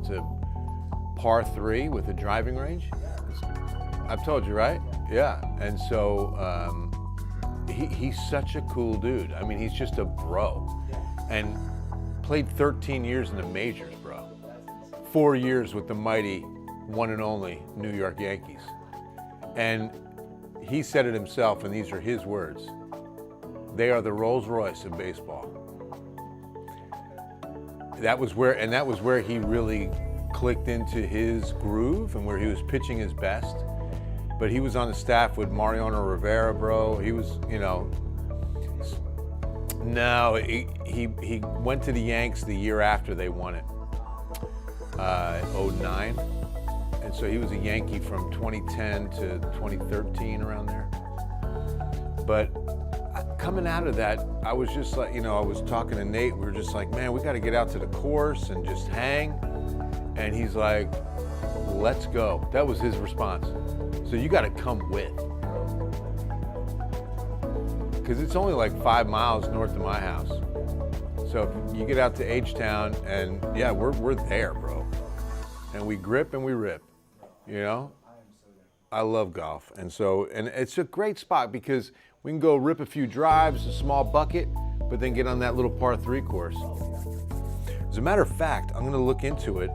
It's a par 3 with a driving range. I've told you, right? Yeah. And so he's such a cool dude. I mean, he's just a bro. And played 13 years in the majors, bro. 4 years with the mighty one and only New York Yankees. And he said it himself, and these are his words. They are the Rolls Royce of baseball. That was where he really clicked into his groove and where he was pitching his best. But he was on the staff with Mariano Rivera, bro. He was, no, he went to the Yanks the year after they won it, 09. And so he was a Yankee from 2010 to 2013, around there. But coming out of that, I was just like, I was talking to Nate. We were just like, man, we got to get out to the course and just hang. And he's like, let's go. That was his response. So you got to come with. Because it's only like 5 miles north of my house. So if you get out to H-Town, and yeah, we're there, bro. And we grip and we rip, I love golf. And it's a great spot because we can go rip a few drives, a small bucket, but then get on that little par 3 course. As a matter of fact, I'm gonna look into it.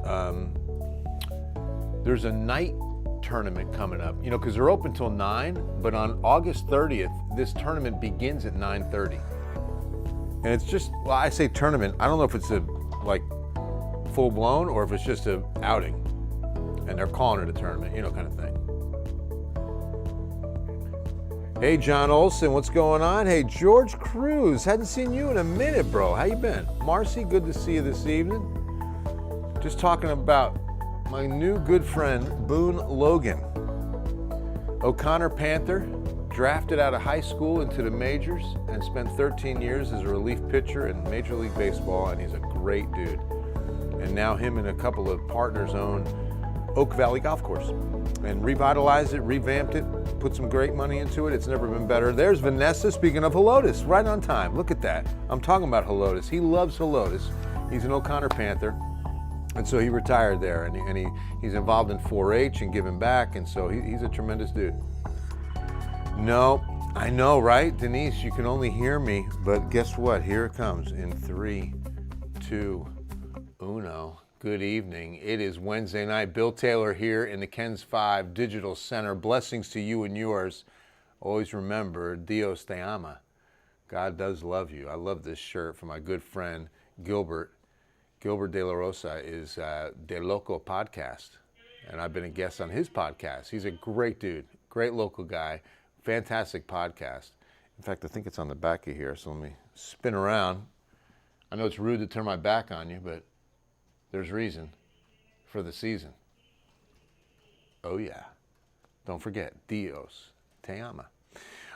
There's a night tournament coming up, because they're open till 9, but on August 30th, this tournament begins at 9:30. And it's just, well, I say tournament, I don't know if it's full blown or if it's just a outing. And they're calling it a tournament, kind of thing. Hey, John Olson, what's going on? Hey, George Cruz, hadn't seen you in a minute, bro. How you been? Marcy, good to see you this evening. Just talking about my new good friend, Boone Logan. O'Connor Panther, drafted out of high school into the majors and spent 13 years as a relief pitcher in Major League Baseball, and he's a great dude. And now him and a couple of partners own Oak Valley Golf Course and revitalized it, revamped it, put some great money into it. It's never been better. There's Vanessa, speaking of Helotes, right on time. Look at that. I'm talking about Helotes. He loves Helotes. He's an O'Connor Panther. And so he retired there, and he's involved in 4-H and giving back, and so he's a tremendous dude. No, I know, right? Denise, you can only hear me, but guess what? Here it comes in 3, 2, 1. Good evening. It is Wednesday night. Bill Taylor here in the KENS 5 Digital Center. Blessings to you and yours. Always remember, Dios te ama. God does love you. I love this shirt from my good friend, Gilbert. Gilbert De La Rosa is De Loco podcast, and I've been a guest on his podcast. He's a great dude, great local guy, fantastic podcast. In fact, I think it's on the back of here, so let me spin around. I know it's rude to turn my back on you, but there's reason for the season. Oh yeah, don't forget, Dios te ama.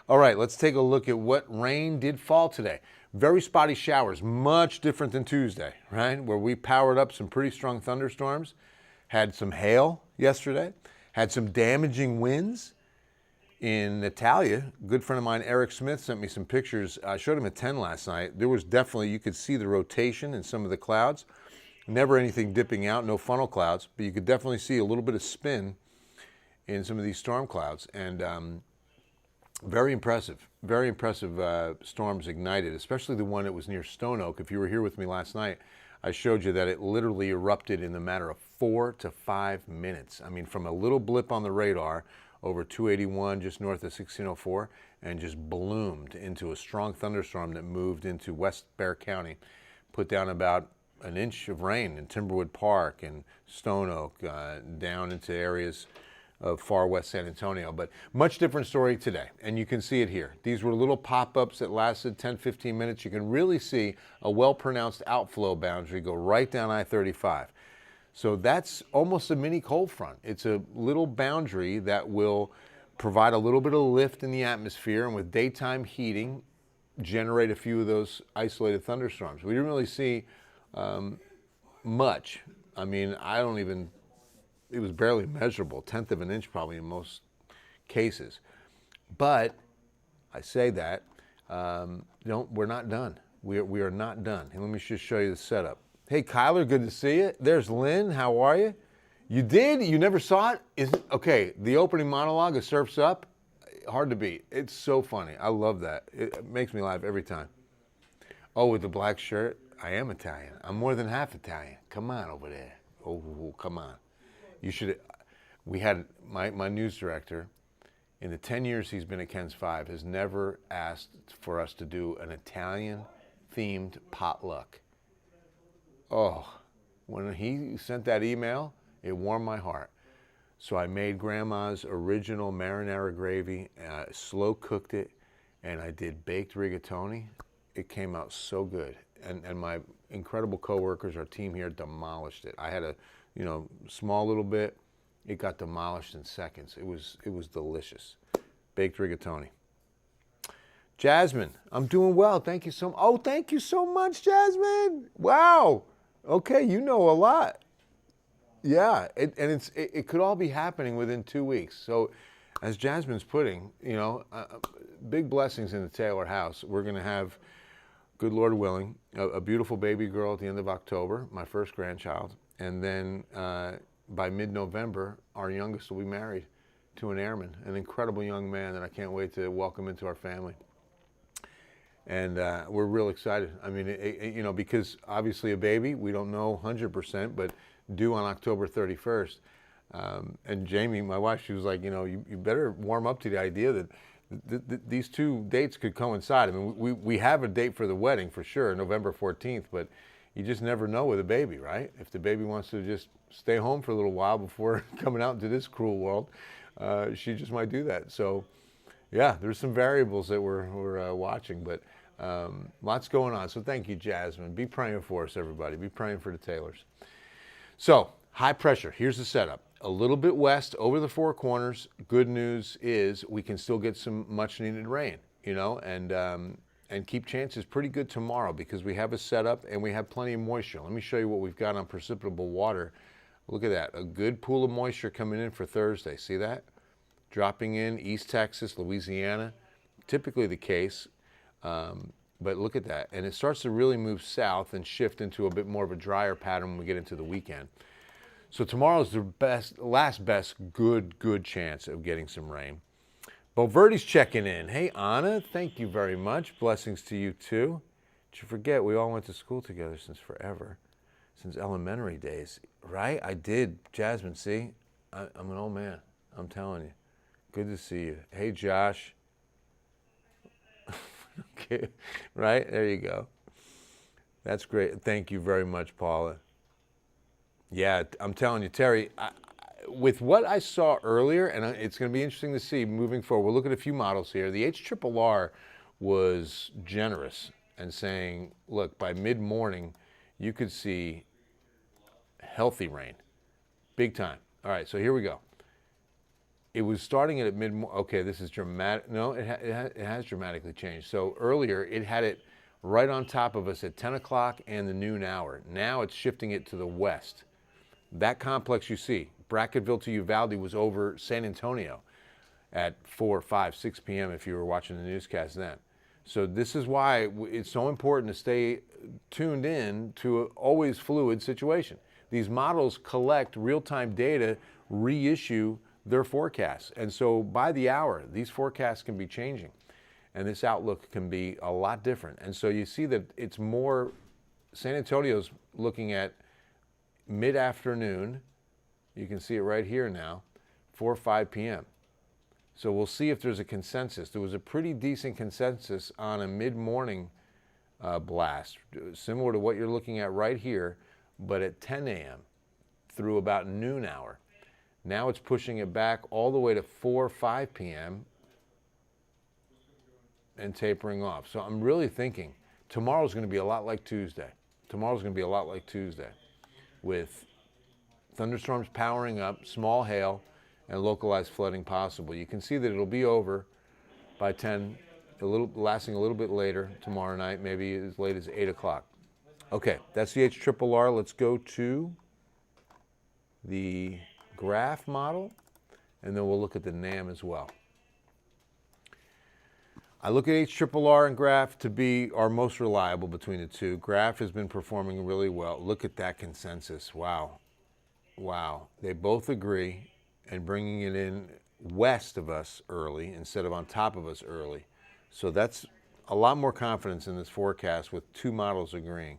All right, let's take a look at what rain did fall today. Very spotty showers, much different than Tuesday, right? Where we powered up some pretty strong thunderstorms, had some hail yesterday, had some damaging winds. In Natalia, a good friend of mine, Eric Smith, sent me some pictures. I showed him at 10 last night. There was definitely, you could see the rotation in some of the clouds. Never anything dipping out, no funnel clouds, but you could definitely see a little bit of spin in some of these storm clouds. And very impressive storms ignited, especially the one that was near Stone Oak. If you were here with me last night, I showed you that it literally erupted in the matter of 4 to 5 minutes. I mean, from a little blip on the radar over 281 just north of 1604 and just bloomed into a strong thunderstorm that moved into West Bexar County, put down about an inch of rain in Timberwood Park and Stone Oak, down into areas of far west San Antonio. But much different story today, and you can see it here. These were little pop-ups that lasted 10-15 minutes. You can really see a well-pronounced outflow boundary go right down I-35. So that's almost a mini cold front. It's a little boundary that will provide a little bit of lift in the atmosphere, and with daytime heating, generate a few of those isolated thunderstorms. We didn't really see much. I mean, it was barely measurable, 1/10 of an inch probably in most cases. But I say that, we're not done. We are not done. And let me just show you the setup. Hey, Kyler, good to see you. There's Lynn. How are you? You did? You never saw it? Okay, the opening monologue of Surf's Up, hard to beat. It's so funny. I love that. It makes me laugh every time. Oh, with the black shirt? I am Italian. I'm more than half Italian. Come on over there. Oh, come on. You should. We had my news director, in the 10 years he's been at Ken's 5, has never asked for us to do an Italian-themed potluck. Oh, when he sent that email, it warmed my heart. So I made Grandma's original marinara gravy, slow cooked it, and I did baked rigatoni. It came out so good. And my incredible coworkers, our team here, demolished it. I had a, small little bit. It got demolished in seconds. It was delicious. Baked rigatoni. Jasmine, I'm doing well. Thank you so much. Oh, thank you so much, Jasmine. Wow. Okay, you know a lot. Yeah, it could all be happening within 2 weeks. So, as Jasmine's putting, big blessings in the Taylor house. We're going to have, good Lord willing, a beautiful baby girl at the end of October, my first grandchild. And then by mid-November, our youngest will be married to an airman, an incredible young man that I can't wait to welcome into our family. And we're real excited. I mean, because obviously a baby, we don't know 100%, but due on October 31st. And Jamie, my wife, she was like, you better warm up to the idea that these two dates could coincide. I mean, we have a date for the wedding for sure, November 14th, but you just never know with a baby, right? If the baby wants to just stay home for a little while before coming out into this cruel world, she just might do that. So, yeah, there's some variables that we're watching, but lots going on. So thank you, Jasmine. Be praying for us, everybody. Be praying for the Taylors. So, high pressure. Here's the setup. A little bit west over the Four Corners. Good news is we can still get some much needed rain, and keep chances pretty good tomorrow because we have a setup and we have plenty of moisture. Let me show you what we've got on precipitable water. Look at that. A good pool of moisture coming in for Thursday. See that? Dropping in East Texas, Louisiana. Typically the case. But look at that. And it starts to really move south and shift into a bit more of a drier pattern when we get into the weekend. So tomorrow's the last best good chance of getting some rain. Boverdi's checking in. Hey, Anna, thank you very much. Blessings to you too. Did you forget we all went to school together since forever, since elementary days, right? I did. Jasmine, see? I'm an old man. I'm telling you. Good to see you. Hey, Josh. Okay, right? There you go. That's great. Thank you very much, Paula. Yeah, I'm telling you, Terry, with what I saw earlier, and it's going to be interesting to see moving forward. We'll look at a few models here. The HRRR was generous and saying, look, by mid-morning, you could see healthy rain, big time. All right, so here we go. It was starting at mid. Okay, this is dramatic. No, it has dramatically changed. So earlier, it had it right on top of us at 10 o'clock and the noon hour. Now it's shifting it to the west. That complex you see, Brackettville to Uvalde, was over San Antonio at 4, 5, 6 p.m. if you were watching the newscast then. So this is why it's so important to stay tuned in to an always fluid situation. These models collect real-time data, reissue their forecasts. And so by the hour, these forecasts can be changing. And this outlook can be a lot different. And so you see that it's more, San Antonio's looking at mid-afternoon. You can see it right here now, 4 or 5 p.m. So we'll see if there's a consensus. There was a pretty decent consensus on a mid-morning blast, similar to what you're looking at right here, but at 10 a.m. through about noon hour. Now it's pushing it back all the way to 4 or 5 p.m. and tapering off. So I'm really thinking tomorrow's going to be a lot like Tuesday. Tomorrow's going to be a lot like Tuesday with thunderstorms powering up, small hail, and localized flooding possible. You can see that it'll be over by 10, lasting a little bit later tomorrow night, maybe as late as 8 o'clock. Okay, that's the HRRR. Let's go to the graph model, and then we'll look at the NAM as well. I look at HRRR and Graph to be our most reliable between the two. Graph has been performing really well. Look at that consensus. Wow. Wow. They both agree, and bringing it in west of us early instead of on top of us early. So that's a lot more confidence in this forecast with two models agreeing.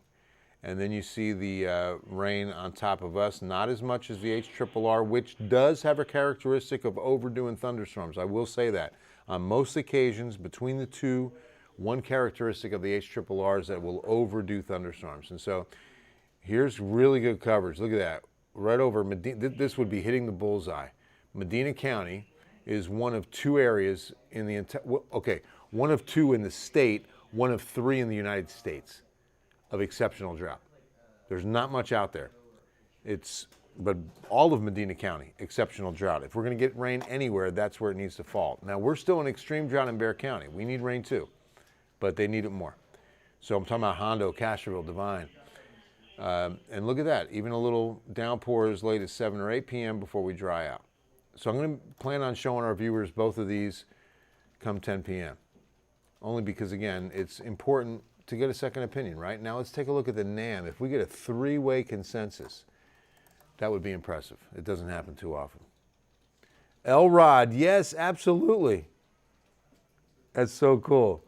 And then you see the rain on top of us, not as much as the HRRR, which does have a characteristic of overdoing thunderstorms. I will say that. On most occasions, between the two, one characteristic of the HRRR is that it will overdo thunderstorms. And so here's really good coverage. Look at that. Right over Medina. This would be hitting the bullseye. Medina County is one of two areas in the one of two in the state, one of three in the United States of exceptional drought. There's not much out there. But all of Medina County, exceptional drought. If we're going to get rain anywhere, that's where it needs to fall. Now, we're still in extreme drought in Bexar County. We need rain too, but they need it more. So I'm talking about Hondo, Castroville, Devine. And look at that, even a little downpour as late as 7 or 8 p.m. before we dry out. So I'm going to plan on showing our viewers both of these come 10 p.m. Only because, again, it's important to get a second opinion, right? Now let's take a look at the NAM. If we get a three-way consensus, that would be impressive. It doesn't happen too often. Elrod, yes, absolutely. That's so cool.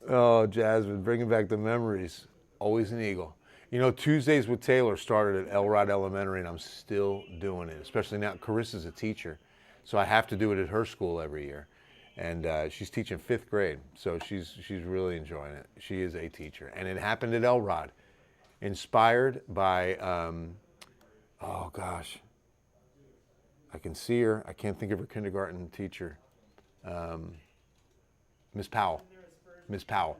Oh, Jasmine, bringing back the memories. Always an eagle. You know, Tuesdays with Taylor started at Elrod Elementary, and I'm still doing it, especially now. Carissa's a teacher, so I have to do it at her school every year. And she's teaching 5th grade, so she's really enjoying it. She is a teacher. And it happened at Elrod, inspired by, oh gosh, I can see her. I can't think of her kindergarten teacher. Miss Powell. Miss Powell.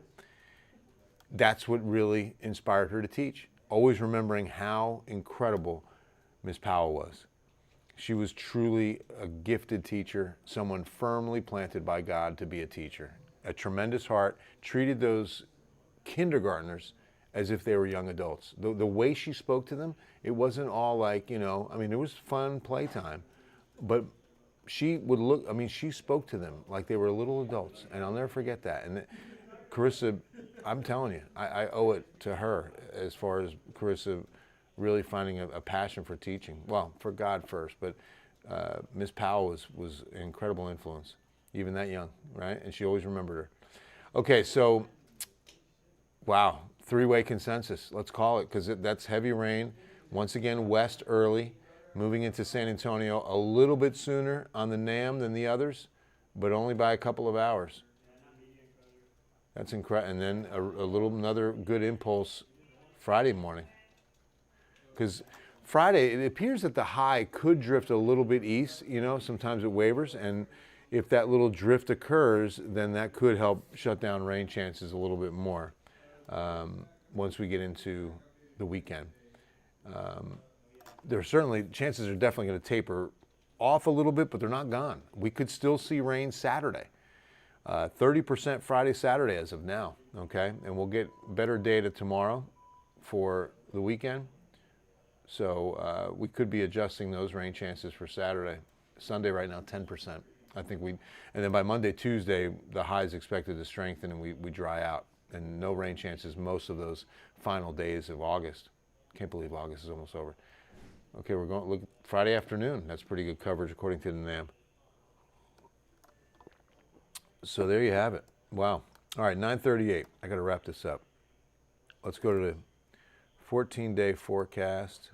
That's what really inspired her to teach. Always remembering how incredible Miss Powell was. She was truly a gifted teacher, someone firmly planted by God to be a teacher. A tremendous heart, treated those kindergartners as if they were young adults. The way she spoke to them, it wasn't all like, you know, I mean, it was fun playtime, but she would look, I mean, she spoke to them like they were little adults, and I'll never forget that. And Carissa, I'm telling you, I owe it to her as far as Carissa really finding a passion for teaching. Well, for God first, but Miss Powell was an incredible influence, even that young, right? And she always remembered her. Okay, so, wow, three-way consensus, let's call it, because that's heavy rain. Once again, west early, moving into San Antonio a little bit sooner on the NAM than the others, but only by a couple of hours. That's incredible. And then another good impulse Friday morning. Because Friday, it appears that the high could drift a little bit east, you know, sometimes it wavers, and if that little drift occurs, then that could help shut down rain chances a little bit more once we get into the weekend. Chances are definitely going to taper off a little bit, but they're not gone. We could still see rain Saturday. 30% Friday, Saturday as of now, okay? And we'll get better data tomorrow for the weekend. So we could be adjusting those rain chances for Saturday. Sunday right now, 10%. I think and then by Monday, Tuesday, the high is expected to strengthen and we dry out. And no rain chances most of those final days of August. Can't believe August is almost over. Okay, we're going to look Friday afternoon. That's pretty good coverage according to the NAM. So there you have it. Wow. All right, 9:38. I got to wrap this up. Let's go to the 14-day forecast.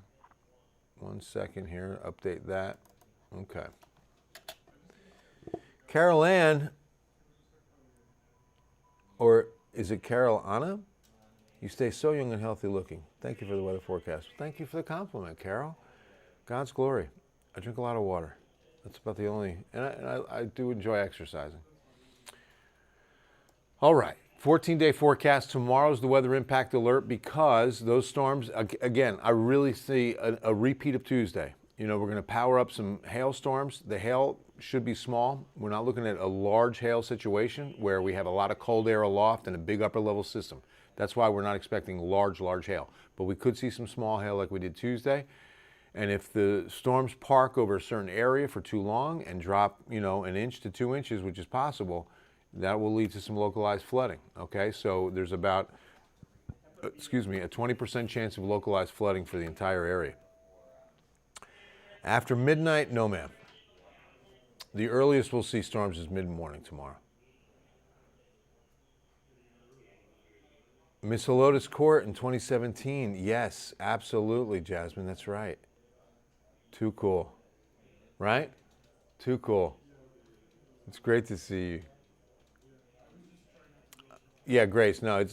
1 second here. Update that. Okay. Carol Ann, or is it Carol Anna? You stay so young and healthy looking. Thank you for the weather forecast. Thank you for the compliment, Carol. God's glory. I drink a lot of water. That's about the only, and I do enjoy exercising. All right, 14-day forecast. Tomorrow's the weather impact alert because those storms, again, I really see a repeat of Tuesday. You know, we're going to power up some hailstorms. The hail should be small. We're not looking at a large hail situation where we have a lot of cold air aloft and a big upper level system. That's why we're not expecting large hail. But we could see some small hail like we did Tuesday. And if the storms park over a certain area for too long and drop, you know, 1 inch to 2 inches, which is possible, that will lead to some localized flooding. Okay, so there's about, a 20% chance of localized flooding for the entire area. After midnight, no ma'am. The earliest we'll see storms is mid-morning tomorrow. Miss Helotes Court in 2017. Yes, absolutely, Jasmine. That's right. Too cool. Right? Too cool. It's great to see you. Yeah, Grace. No,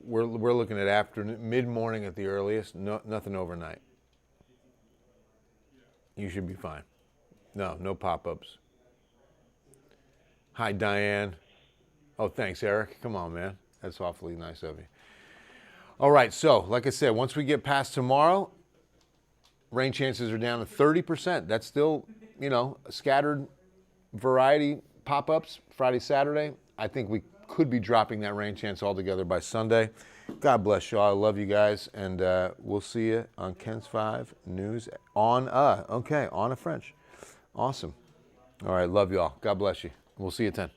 we're looking at afternoon, mid-morning at the earliest. No, nothing overnight. You should be fine. No pop-ups. Hi, Diane. Oh, thanks, Eric. Come on, man. That's awfully nice of you. All right, so like I said, once we get past tomorrow, rain chances are down to 30%. That's still, a scattered variety pop-ups Friday, Saturday. I think we could be dropping that rain chance altogether by Sunday. God bless y'all. I love you guys, and we'll see you on Ken's 5 News on a French. Awesome. All right, love y'all. God bless you. We'll see you at 10.